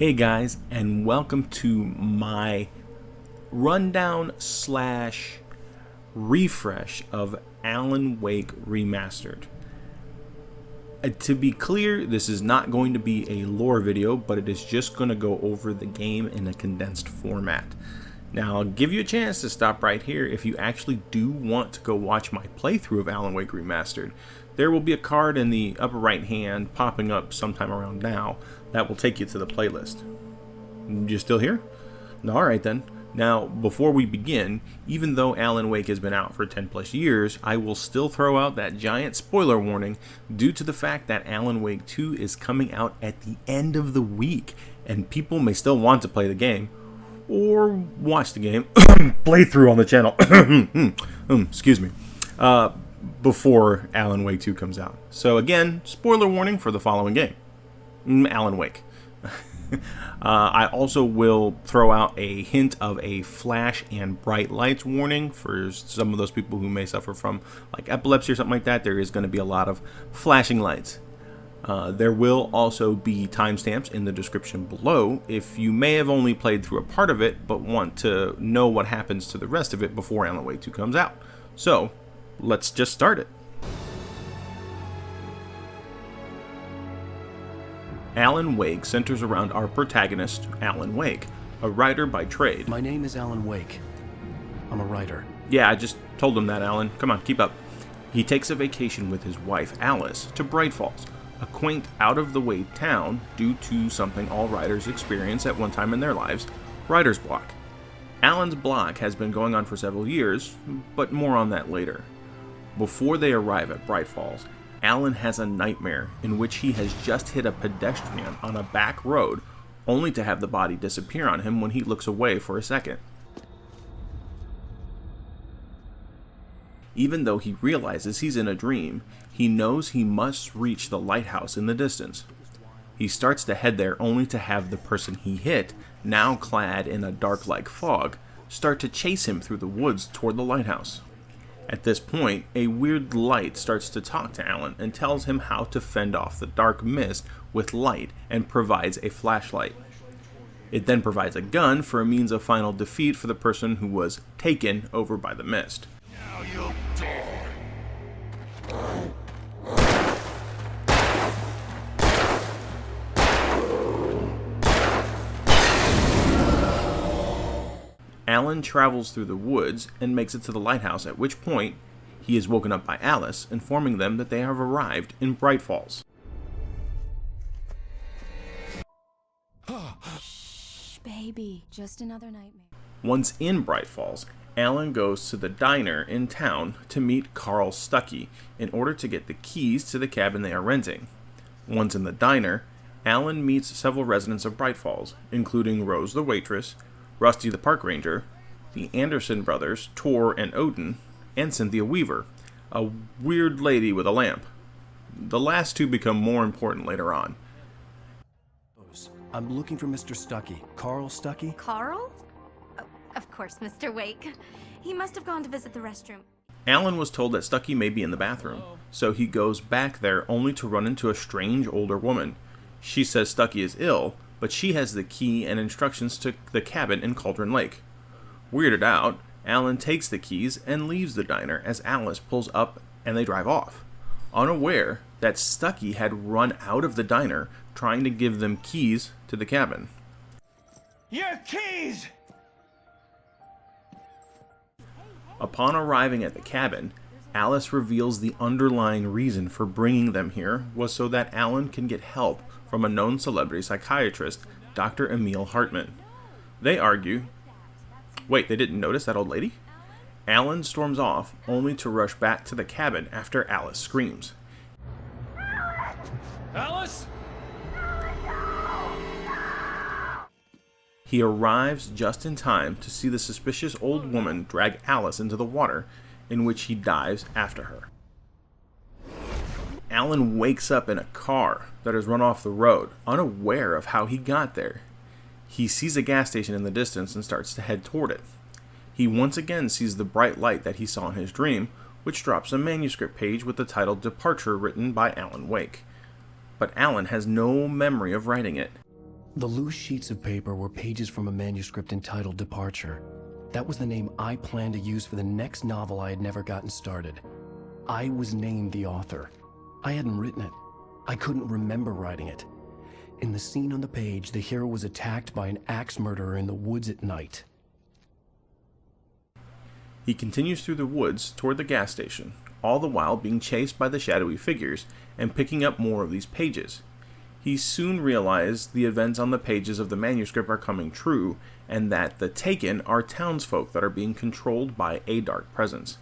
Hey guys, and welcome to my rundown slash refresh of Alan Wake Remastered. To be clear, this is not going to be a lore video, but it is just going to go over the game in a condensed format. Now, I'll give you a chance to stop right here if you actually do want to go watch my playthrough of Alan Wake Remastered. There will be a card in the upper right hand popping up sometime around now that will take you to the playlist. You still here? Alright then. Now, before we begin, even though Alan Wake has been out for 10 plus years, I will still throw out that giant spoiler warning due to the fact that Alan Wake 2 is coming out at the end of the week, and people may still want to play the game, or watch the game, playthrough on the channel, excuse me, before Alan Wake 2 comes out. So again, spoiler warning for the following game, Alan Wake. I also will throw out a hint of a flash and bright lights warning for some of those people who may suffer from like epilepsy or something like that. There is going to be a lot of flashing lights. There will also be timestamps in the description below if you may have only played through a part of it but want to know what happens to the rest of it before Alan Wake 2 comes out. So let's just start it. Alan Wake centers around our protagonist, Alan Wake, a writer by trade. My name is Alan Wake. I'm a writer. Yeah, I just told him that, Alan. Come on, keep up. He takes a vacation with his wife, Alice, to Bright Falls, a quaint, out-of-the-way town due to something all writers experience at one time in their lives, writer's block. Alan's block has been going on for several years, but more on that later. Before they arrive at Bright Falls, Alan has a nightmare in which he has just hit a pedestrian on a back road, only to have the body disappear on him when he looks away for a second. Even though he realizes he's in a dream, he knows he must reach the lighthouse in the distance. He starts to head there only to have the person he hit, now clad in a dark-like fog, start to chase him through the woods toward the lighthouse. At this point, a weird light starts to talk to Alan and tells him how to fend off the dark mist with light and provides a flashlight. It then provides a gun for a means of final defeat for the person who was taken over by the mist. Now you'll die. Alan travels through the woods and makes it to the lighthouse, at which point he is woken up by Alice, informing them that they have arrived in Bright Falls. Shh, baby, just another nightmare. Once in Bright Falls, Alan goes to the diner in town to meet Carl Stuckey in order to get the keys to the cabin they are renting. Once in the diner, Alan meets several residents of Bright Falls, including Rose the waitress, Rusty the park ranger, the Anderson brothers, Tor and Odin, and Cynthia Weaver, a weird lady with a lamp. The last two become more important later on. I'm looking for Mr. Stuckey. Carl Stuckey? Carl? Oh, of course, Mr. Wake. He must have gone to visit the restroom. Alan was told that Stuckey may be in the bathroom, so he goes back there only to run into a strange older woman. She says Stuckey is ill, but she has the key and instructions to the cabin in Cauldron Lake. Weirded out, Alan takes the keys and leaves the diner as Alice pulls up and they drive off, unaware that Stuckey had run out of the diner trying to give them keys to the cabin. Your keys! Upon arriving at the cabin, Alice reveals the underlying reason for bringing them here was so that Alan can get help from a known celebrity psychiatrist, Dr. Emil Hartman. They argue... Wait, they didn't notice that old lady? Alan storms off, only to rush back to the cabin after Alice screams. Alice? He arrives just in time to see the suspicious old woman drag Alice into the water, in which he dives after her. Alan wakes up in a car that has run off the road, unaware of how he got there. He sees a gas station in the distance and starts to head toward it. He once again sees the bright light that he saw in his dream, which drops a manuscript page with the title Departure written by Alan Wake. But Alan has no memory of writing it. The loose sheets of paper were pages from a manuscript entitled Departure. That was the name I planned to use for the next novel I had never gotten started. I was named the author. I hadn't written it. I couldn't remember writing it. In the scene on the page, the hero was attacked by an axe murderer in the woods at night. He continues through the woods toward the gas station, all the while being chased by the shadowy figures and picking up more of these pages. He soon realizes the events on the pages of the manuscript are coming true, and that the Taken are townsfolk that are being controlled by a dark presence.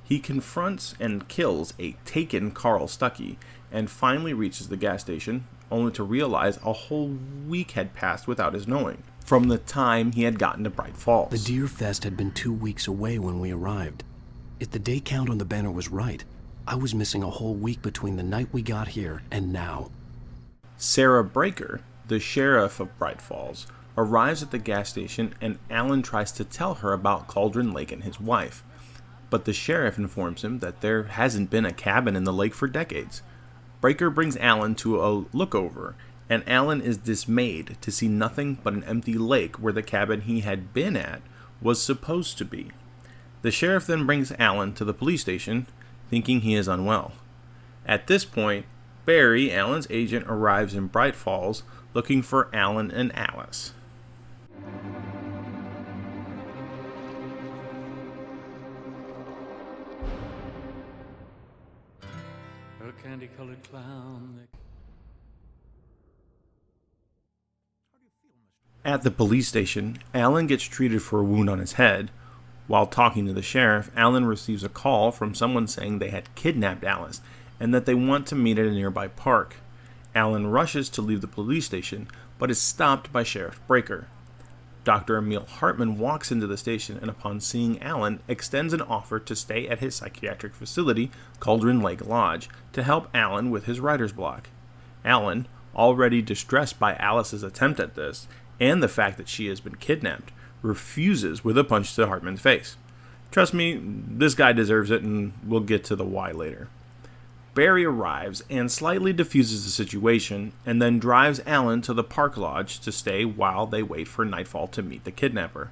He confronts and kills a Taken Carl Stuckey, and finally reaches the gas station, only to realize a whole week had passed without his knowing, from the time he had gotten to Bright Falls. The Deer Fest had been 2 weeks away when we arrived. If the day count on the banner was right, I was missing a whole week between the night we got here and now. Sarah Breaker, the sheriff of Bright Falls, arrives at the gas station, and Alan tries to tell her about Cauldron Lake and his wife. But the sheriff informs him that there hasn't been a cabin in the lake for decades. Breaker brings Alan to a lookover, and Alan is dismayed to see nothing but an empty lake where the cabin he had been at was supposed to be. The sheriff then brings Alan to the police station, thinking he is unwell. At this point, Barry, Alan's agent, arrives in Bright Falls looking for Alan and Alice. A candy-colored clown. At the police station, Alan gets treated for a wound on his head. While talking to the sheriff, Alan receives a call from someone saying they had kidnapped Alice and that they want to meet at a nearby park. Alan rushes to leave the police station, but is stopped by Sheriff Breaker. Dr. Emil Hartman walks into the station and, upon seeing Alan, extends an offer to stay at his psychiatric facility, Cauldron Lake Lodge, to help Alan with his writer's block. Alan, already distressed by Alice's attempt at this, and the fact that she has been kidnapped, refuses with a punch to Hartman's face. Trust me, this guy deserves it, and we'll get to the why later. Barry arrives and slightly diffuses the situation, and then drives Alan to the park lodge to stay while they wait for nightfall to meet the kidnapper.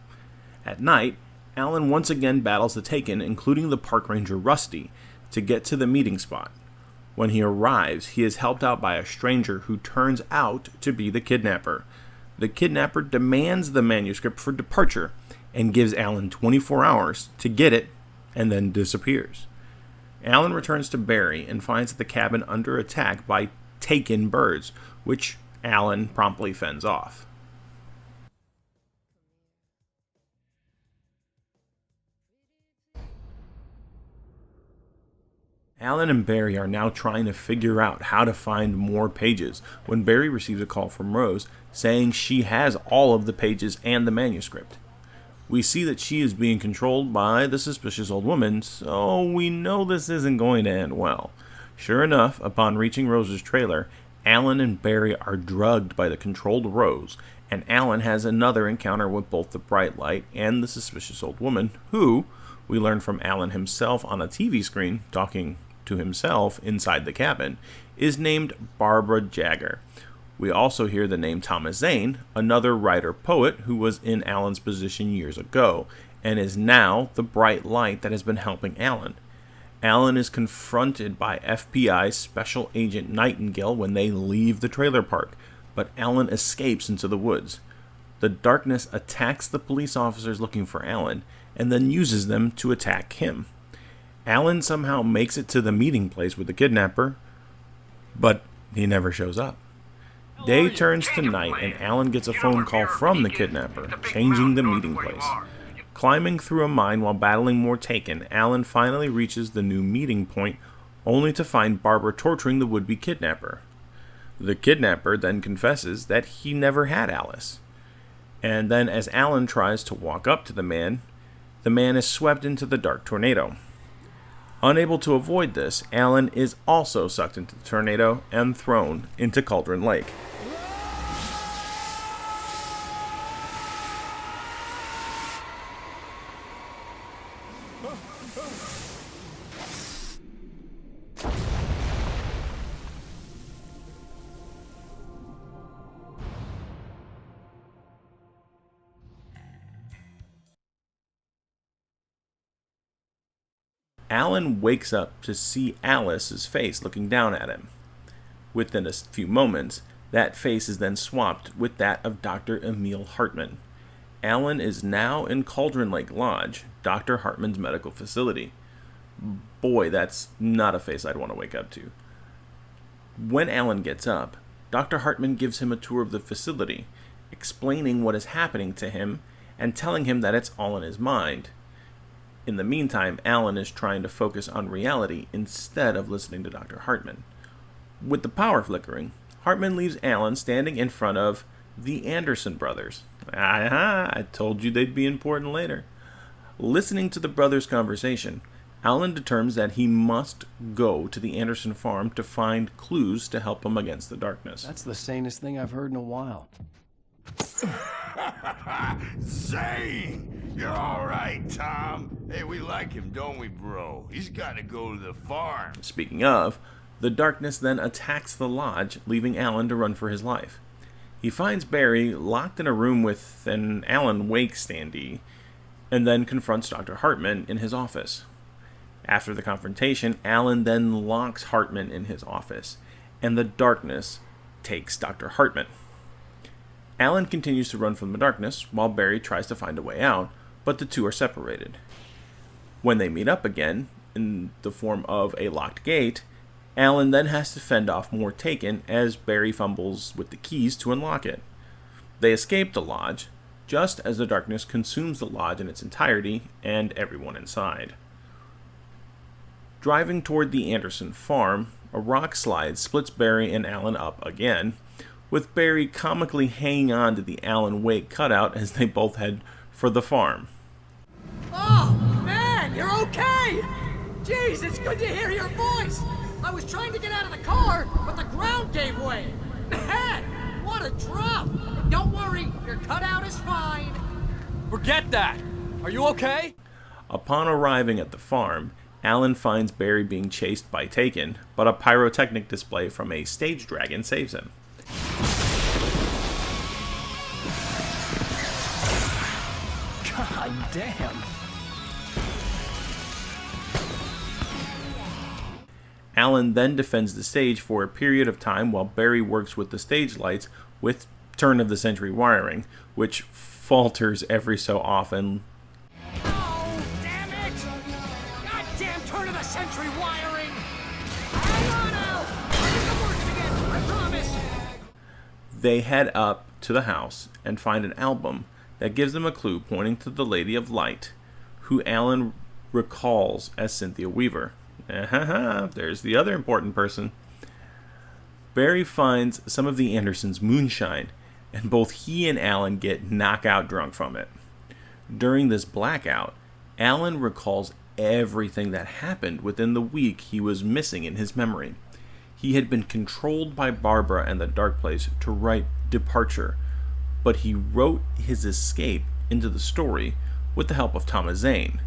At night, Alan once again battles the Taken, including the park ranger Rusty, to get to the meeting spot. When he arrives, he is helped out by a stranger who turns out to be the kidnapper. The kidnapper demands the manuscript for departure and gives Alan 24 hours to get it, and then disappears. Alan returns to Barry and finds the cabin under attack by Taken birds, which Alan promptly fends off. Alan and Barry are now trying to figure out how to find more pages when Barry receives a call from Rose saying she has all of the pages and the manuscript. We see that she is being controlled by the suspicious old woman, so we know this isn't going to end well. Sure enough, upon reaching Rose's trailer, Alan and Barry are drugged by the controlled Rose, and Alan has another encounter with both the bright light and the suspicious old woman, who, we learn from Alan himself on a TV screen, talking to himself inside the cabin, is named Barbara Jagger. We also hear the name Thomas Zane, another writer-poet who was in Alan's position years ago, and is now the bright light that has been helping Alan. Alan is confronted by FBI Special Agent Nightingale when they leave the trailer park, but Alan escapes into the woods. The darkness attacks the police officers looking for Alan, and then uses them to attack him. Alan somehow makes it to the meeting place with the kidnapper, but he never shows up. Day turns to night, and Alan gets a phone call from the kidnapper, changing the meeting place. Climbing through a mine while battling more Taken, Alan finally reaches the new meeting point, only to find Barbara torturing the would-be kidnapper. The kidnapper then confesses that he never had Alice. And then as Alan tries to walk up to the man is swept into the dark tornado. Unable to avoid this, Alan is also sucked into the tornado and thrown into Cauldron Lake. Alan wakes up to see Alice's face looking down at him. Within a few moments, that face is then swapped with that of Dr. Emil Hartman. Alan is now in Cauldron Lake Lodge, Dr. Hartman's medical facility. Boy, that's not a face I'd want to wake up to. When Alan gets up, Dr. Hartman gives him a tour of the facility, explaining what is happening to him and telling him that it's all in his mind. In the meantime, Alan is trying to focus on reality instead of listening to Dr. Hartman. With the power flickering, Hartman leaves Alan standing in front of the Anderson brothers. I told you they'd be important later. Listening to the brothers' conversation, Alan determines that he must go to the Anderson farm to find clues to help him against the darkness. That's the sanest thing I've heard in a while. Zane! You're alright, Tom. Hey, we like him, don't we, bro? He's gotta go to the farm. Speaking of, the darkness then attacks the lodge, leaving Alan to run for his life. He finds Barry locked in a room with an Alan Wake standee, and then confronts Dr. Hartman in his office. After the confrontation, Alan then locks Hartman in his office, and the darkness takes Dr. Hartman. Alan continues to run from the darkness, while Barry tries to find a way out, but the two are separated. When they meet up again, in the form of a locked gate, Alan then has to fend off more Taken as Barry fumbles with the keys to unlock it. They escape the lodge, just as the darkness consumes the lodge in its entirety and everyone inside. Driving toward the Anderson farm, a rock slide splits Barry and Alan up again, with Barry comically hanging on to the Alan Wake cutout as they both head for the farm. Oh, man, you're okay! Jeez, it's good to hear your voice! I was trying to get out of the car, but the ground gave way! Man, what a drop! Don't worry, your cutout is fine! Forget that! Are you okay? Upon arriving at the farm, Alan finds Barry being chased by Taken, but a pyrotechnic display from a stage dragon saves him. God damn. Alan then defends the stage for a period of time while Barry works with the stage lights with turn-of-the-century wiring, which falters every so often. Oh, damn it! Goddamn turn-of-the-century wiring! Hang on, Al! I'll get the working again, I promise! They head up to the house and find an album that gives them a clue pointing to the Lady of Light, who Alan recalls as Cynthia Weaver. There's the other important person. Barry finds some of the Andersons' moonshine, and both he and Alan get knockout drunk from it. During this blackout, Alan recalls everything that happened within the week he was missing in his memory. He had been controlled by Barbara and the Dark Place to write Departure, but he wrote his escape into the story with the help of Thomas Zane.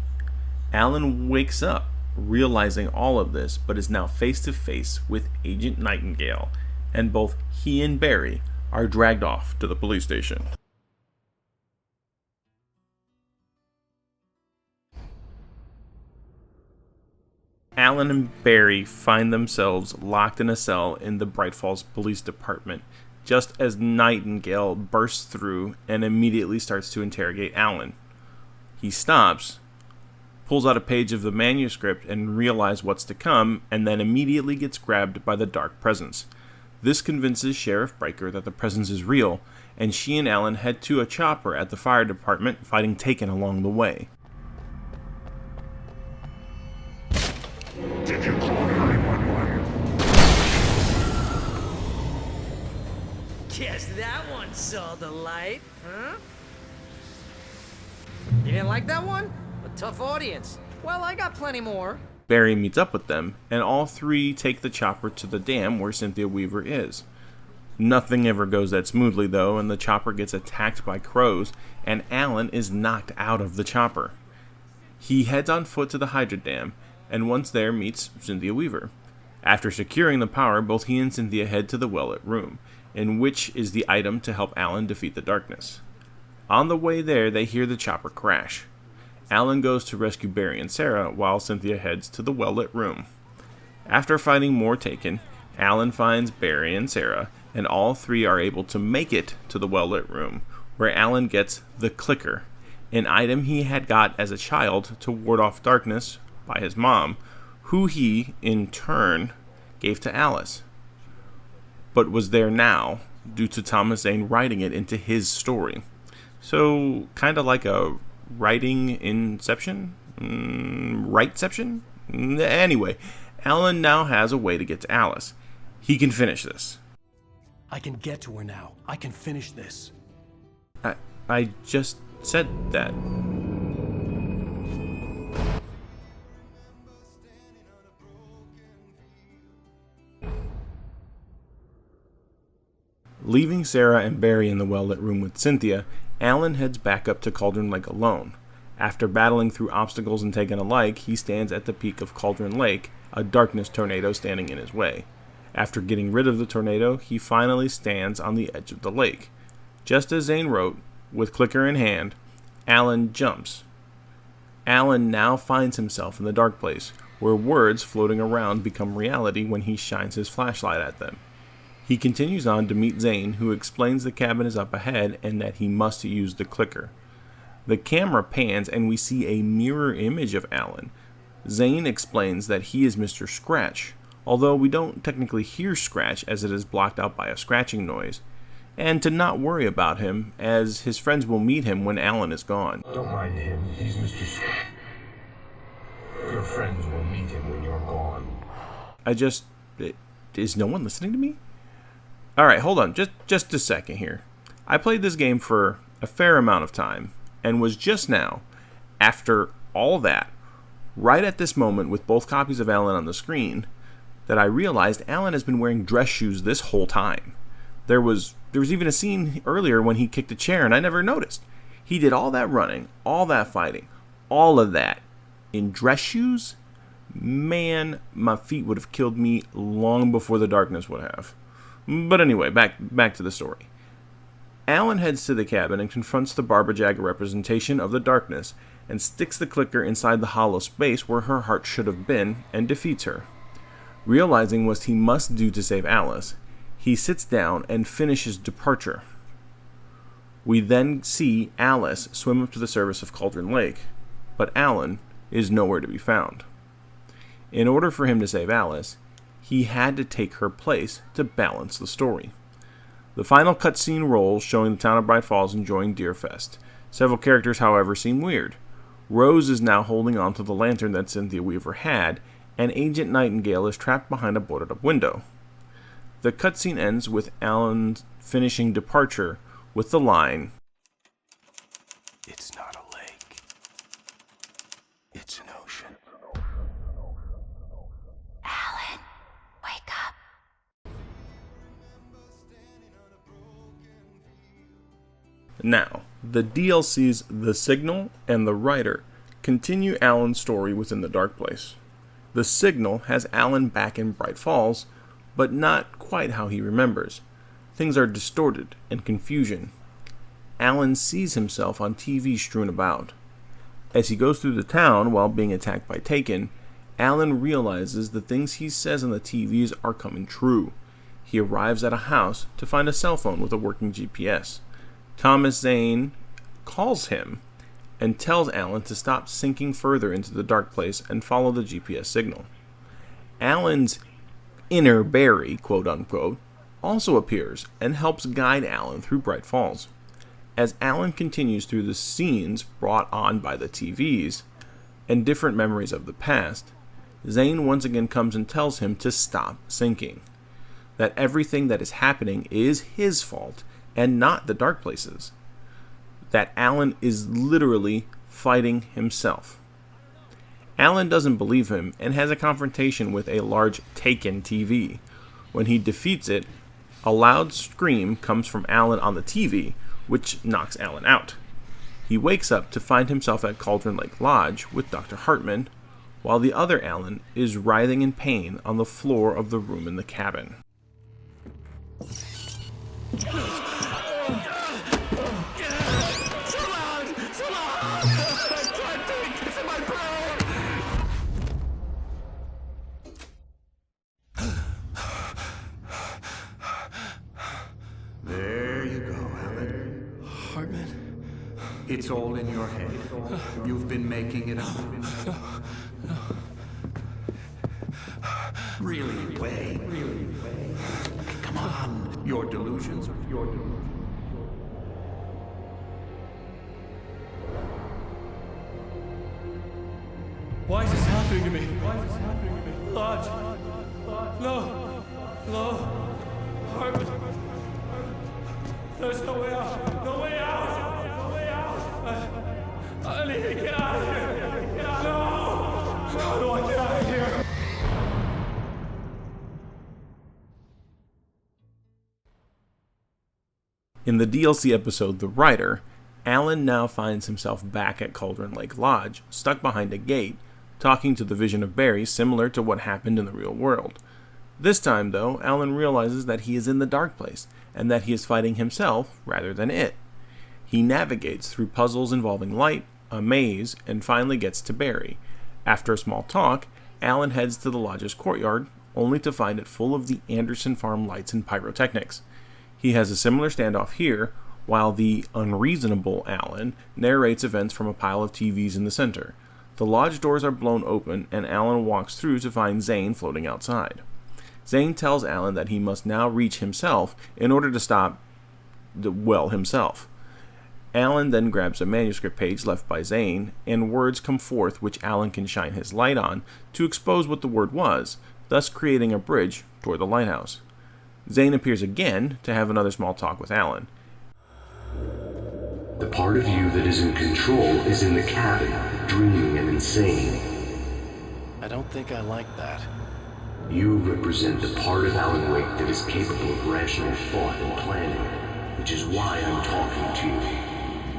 Alan wakes up realizing all of this, but is now face to face with Agent Nightingale, and both he and Barry are dragged off to the police station. Alan and Barry find themselves locked in a cell in the Bright Falls Police Department, just as Nightingale bursts through and immediately starts to interrogate Alan. He stops, pulls out a page of the manuscript and realizes what's to come, and then immediately gets grabbed by the Dark Presence. This convinces Sheriff Breaker that the presence is real, and she and Alan head to a chopper at the fire department, fighting Taken along the way. Did you call 911? Guess that one saw the light, huh? You didn't like that one? A tough audience. Well, I got plenty more. Barry meets up with them, and all three take the chopper to the dam where Cynthia Weaver is. Nothing ever goes that smoothly, though, and the chopper gets attacked by crows, and Alan is knocked out of the chopper. He heads on foot to the Hydra Dam, and once there meets Cynthia Weaver. After securing the power, both he and Cynthia head to the well-lit room, in which is the item to help Alan defeat the darkness. On the way there, they hear the chopper crash. Alan goes to rescue Barry and Sarah while Cynthia heads to the well-lit room. After fighting more Taken, Alan finds Barry and Sarah, and all three are able to make it to the well-lit room, where Alan gets the clicker, an item he had got as a child to ward off darkness by his mom, who he, in turn, gave to Alice, but was there now due to Thomas Zane writing it into his story. So, kind of like a writing inception? Rightception? Anyway, Alan now has a way to get to Alice. He can finish this. I can get to her now. I can finish this. I just said that. Leaving Sarah and Barry in the well-lit room with Cynthia, Alan heads back up to Cauldron Lake alone. After battling through obstacles and Taken alike, he stands at the peak of Cauldron Lake, a darkness tornado standing in his way. After getting rid of the tornado, he finally stands on the edge of the lake. Just as Zane wrote, with clicker in hand, Alan jumps. Alan now finds himself in the dark place, where words floating around become reality when he shines his flashlight at them. He continues on to meet Zane, who explains the cabin is up ahead and that he must use the clicker. The camera pans and we see a mirror image of Alan. Zane explains that he is Mr. Scratch, although we don't technically hear Scratch as it is blocked out by a scratching noise, and to not worry about him, as his friends will meet him when Alan is gone. Don't mind him, he's Mr. Scratch. Your friends will meet him when you're gone. Is no one listening to me? Alright, hold on, just a second here. I played this game for a fair amount of time, and was just now, after all that, right at this moment with both copies of Alan on the screen, that I realized Alan has been wearing dress shoes this whole time. There was even a scene earlier when he kicked a chair and I never noticed. He did all that running, all that fighting, all of that in dress shoes? Man, my feet would have killed me long before the darkness would have. But anyway, back to the story. Alan heads to the cabin and confronts the Barbara Jagger representation of the darkness and sticks the clicker inside the hollow space where her heart should have been and defeats her. Realizing what he must do to save Alice, he sits down and finishes Departure. We then see Alice swim up to the surface of Cauldron Lake, but Alan is nowhere to be found. In order for him to save Alice, he had to take her place to balance the story. The final cutscene rolls showing the town of Bright Falls enjoying Deerfest. Several characters, however, seem weird. Rose is now holding on to the lantern that Cynthia Weaver had, and Agent Nightingale is trapped behind a boarded-up window. The cutscene ends with Alan finishing Departure with the line, It's not a lake. It's an ocean. Alan, wake up. Now, the DLCs The Signal and The Writer continue Alan's story within the Dark Place. The Signal has Alan back in Bright Falls, but not quite how he remembers. Things are distorted and confusion. Alan sees himself on TV strewn about. As he goes through the town while being attacked by Taken, Alan realizes the things he says on the TVs are coming true. He arrives at a house to find a cell phone with a working GPS. Thomas Zane calls him and tells Alan to stop sinking further into the dark place and follow the GPS signal. Alan's inner Barry, quote-unquote, also appears and helps guide Alan through Bright Falls. As Alan continues through the scenes brought on by the TVs and different memories of the past, Zane once again comes and tells him to stop sinking. That everything that is happening is his fault and not the dark places. That Alan is literally fighting himself. Alan doesn't believe him and has a confrontation with a large Taken TV. When he defeats it, a loud scream comes from Alan on the TV, which knocks Alan out. He wakes up to find himself at Cauldron Lake Lodge with Dr. Hartman, while the other Alan is writhing in pain on the floor of the room in the cabin. apartment. It's all in your head. You've been making it up. Really, Wade. Come on. Your delusions are your delusions. Why is this happening to me? Lodge. No. Apartment. There's no way out. No way out. I need to get out of here. No. How do I get out of here? In the DLC episode The Writer, Alan now finds himself back at Cauldron Lake Lodge, stuck behind a gate, talking to the vision of Barry similar to what happened in the real world. This time, though, Alan realizes that he is in the dark place, and that he is fighting himself rather than it. He navigates through puzzles involving light, a maze, and finally gets to Barry. After a small talk, Alan heads to the lodge's courtyard, only to find it full of the Anderson farm lights and pyrotechnics. He has a similar standoff here, while the unreasonable Alan narrates events from a pile of TVs in the center. The lodge doors are blown open, and Alan walks through to find Zane floating outside. Zane tells Alan that he must now reach himself in order to stop himself. Alan then grabs a manuscript page left by Zane, and words come forth which Alan can shine his light on to expose what the word was, thus creating a bridge toward the lighthouse. Zane appears again to have another small talk with Alan. The part of you that is in control is in the cabin, dreaming and insane. I don't think I like that. You represent the part of Alan Wake that is capable of rational thought and planning, which is why I'm talking to you.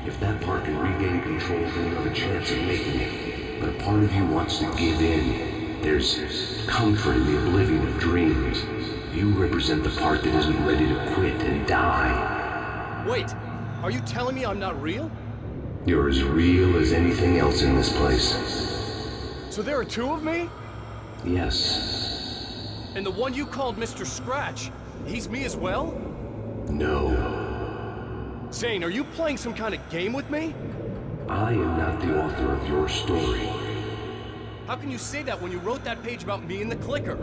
If that part can regain control, then you have a chance of making it. But a part of you wants to give in. There's comfort in the oblivion of dreams. You represent the part that isn't ready to quit and die. Wait, are you telling me I'm not real? You're as real as anything else in this place. So there are two of me? Yes. And the one you called Mr. Scratch, he's me as well? No. Zane, are you playing some kind of game with me? I am not the author of your story. How can you say that when you wrote that page about me in the clicker?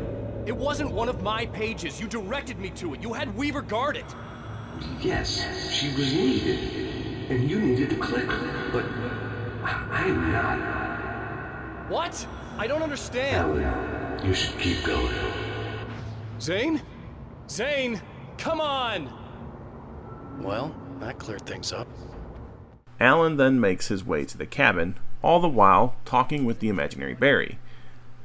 It wasn't one of my pages. You directed me to it. You had Weaver guard it. Yes, she was needed. And you needed the clicker. But I'm not. What? I don't understand. Alan, you should keep going. Zane? Zane, come on! Well, that cleared things up. Alan then makes his way to the cabin, all the while talking with the imaginary Barry.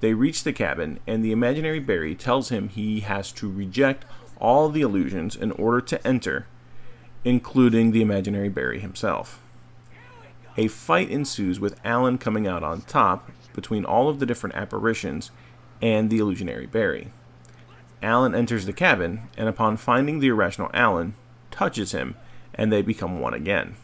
They reach the cabin, and the imaginary Barry tells him he has to reject all the illusions in order to enter, including the imaginary Barry himself. A fight ensues with Alan coming out on top between all of the different apparitions and the illusionary Barry. Alan enters the cabin, and upon finding the irrational Alan, touches him, and they become one again.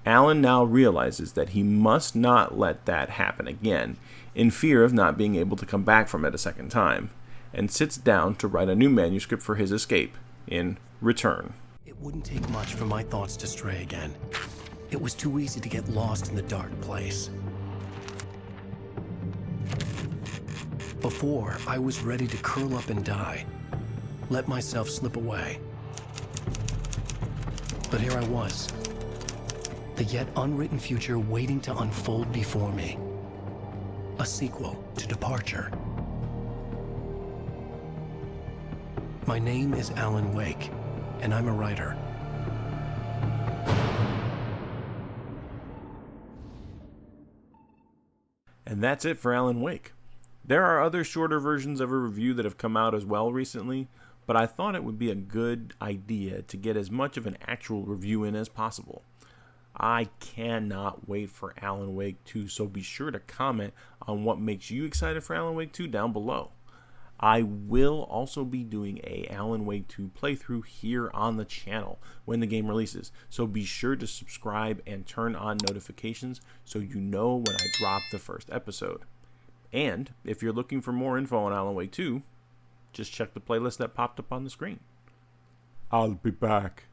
Alan now realizes that he must not let that happen again, in fear of not being able to come back from it a second time, and sits down to write a new manuscript for his escape, in Return. It wouldn't take much for my thoughts to stray again. It was too easy to get lost in the dark place. Before, I was ready to curl up and die, let myself slip away. But here I was, the yet unwritten future waiting to unfold before me. A sequel to Departure. My name is Alan Wake, and I'm a writer. And that's it for Alan Wake. There are other shorter versions of a review that have come out as well recently, but I thought it would be a good idea to get as much of an actual review in as possible. I cannot wait for Alan Wake 2, so be sure to comment on what makes you excited for Alan Wake 2 down below. I will also be doing a Alan Wake 2 playthrough here on the channel when the game releases, so be sure to subscribe and turn on notifications so you know when I drop the first episode. And if you're looking for more info on Alan Wake 2, just check the playlist that popped up on the screen. I'll be back.